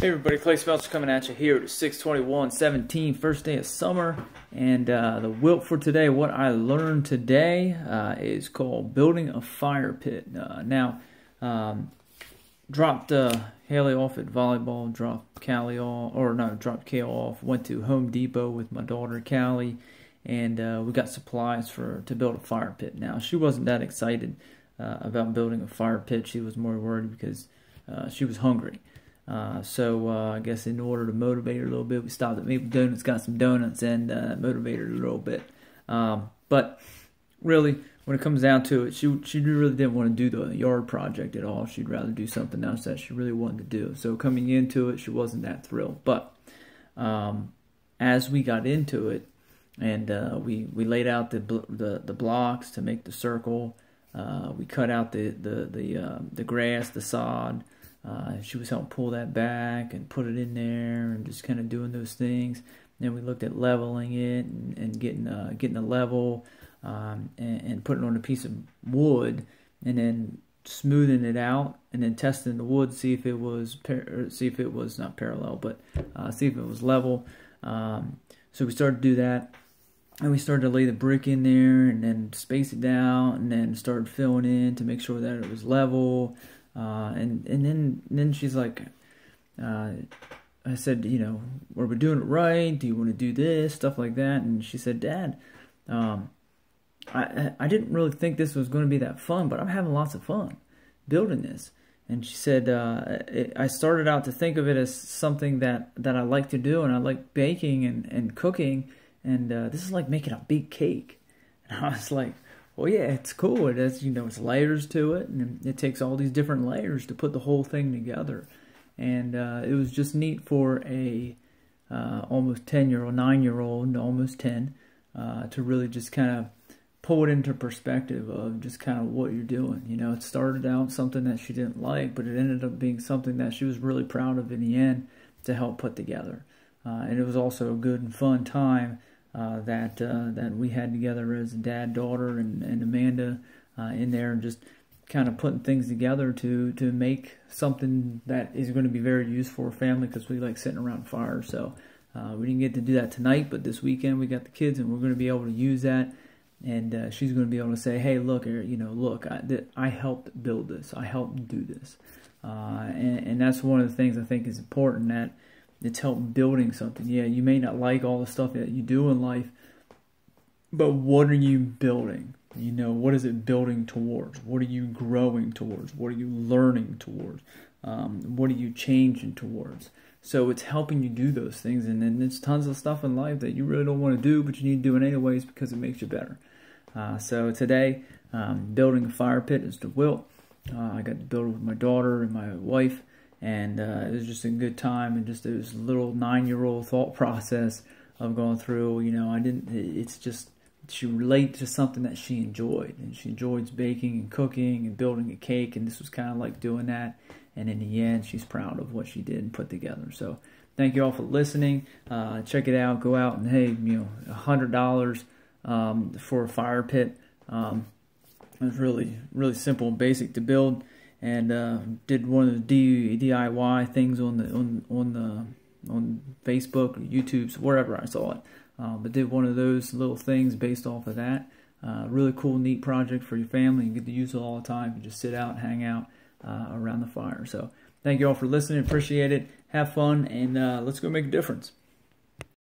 Hey everybody, Clay Smelt's coming at you here to 6/21/17, first day of summer, and the W.I.L.T for today. What I learned today is called building a fire pit. Dropped Haley off at volleyball, dropped Callie off, dropped Kale off. Went to Home Depot with my daughter Callie, and we got supplies to build a fire pit. Now she wasn't that excited about building a fire pit. She was more worried because she was hungry. So I guess in order to motivate her a little bit, we stopped at Maple Donuts, got some donuts, and motivated her a little bit. But really, when it comes down to it, she really didn't want to do the yard project at all. She'd rather do something else that she really wanted to do. So coming into it, she wasn't that thrilled. But as we got into it, and we laid out the blocks to make the circle, we cut out the grass, the sod. She was helping pull that back and put it in there and just kind of doing those things. Then we looked at leveling it and getting a level and putting it on a piece of wood and then smoothing it out and then testing the wood, see if it was not parallel, but see if it was level. So we started to do that. And we started to lay the brick in there and then space it out and then started filling in to make sure that it was level. And then she's like, I said, you know, are we doing it right? Do you want to do this? Stuff like that. And she said, Dad, I didn't really think this was going to be that fun, but I'm having lots of fun building this. And she said, I started out to think of it as something that I like to do, and I like baking and cooking, and this is like making a big cake. And I was like, well, yeah, it's cool. It has, you know, it's layers to it, and it takes all these different layers to put the whole thing together. And it was just neat for a almost 10-year-old, 9-year-old, almost 10, to really just kind of pull it into perspective of just kind of what you're doing. You know, it started out something that she didn't like, but it ended up being something that she was really proud of in the end to help put together. And it was also a good and fun time that we had together as a dad, daughter, and Amanda in there, and just kind of putting things together to make something that is going to be very useful for our family, because we like sitting around fire. So we didn't get to do that tonight, but this weekend we got the kids, and we're going to be able to use that. And she's going to be able to say, hey, look, you know, look, I helped build this. I helped do this. And that's one of the things I think is important, that it's helped building something. Yeah, you may not like all the stuff that you do in life, but what are you building? You know, what is it building towards? What are you growing towards? What are you learning towards? What are you changing towards? So it's helping you do those things. And then there's tons of stuff in life that you really don't want to do, but you need to do it anyways because it makes you better. So today, building a fire pit is the W.I.L.T. I got to build it with my daughter and my wife. And it was just a good time, and just it was a little 9-year-old thought process of going through. You know, it's just, she related to something that she enjoyed, and she enjoys baking and cooking and building a cake, and this was kind of like doing that. And in the end, she's proud of what she did and put together. So thank you all for listening. Check it out. Go out and, hey, you know, $100 for a fire pit. It was really, really simple and basic to build. And did one of the DIY things on Facebook, or YouTube, so wherever I saw it. But did one of those little things based off of that. Really cool, neat project for your family. You get to use it all the time. You just sit out and hang out around the fire. So thank you all for listening. Appreciate it. Have fun, and let's go make a difference.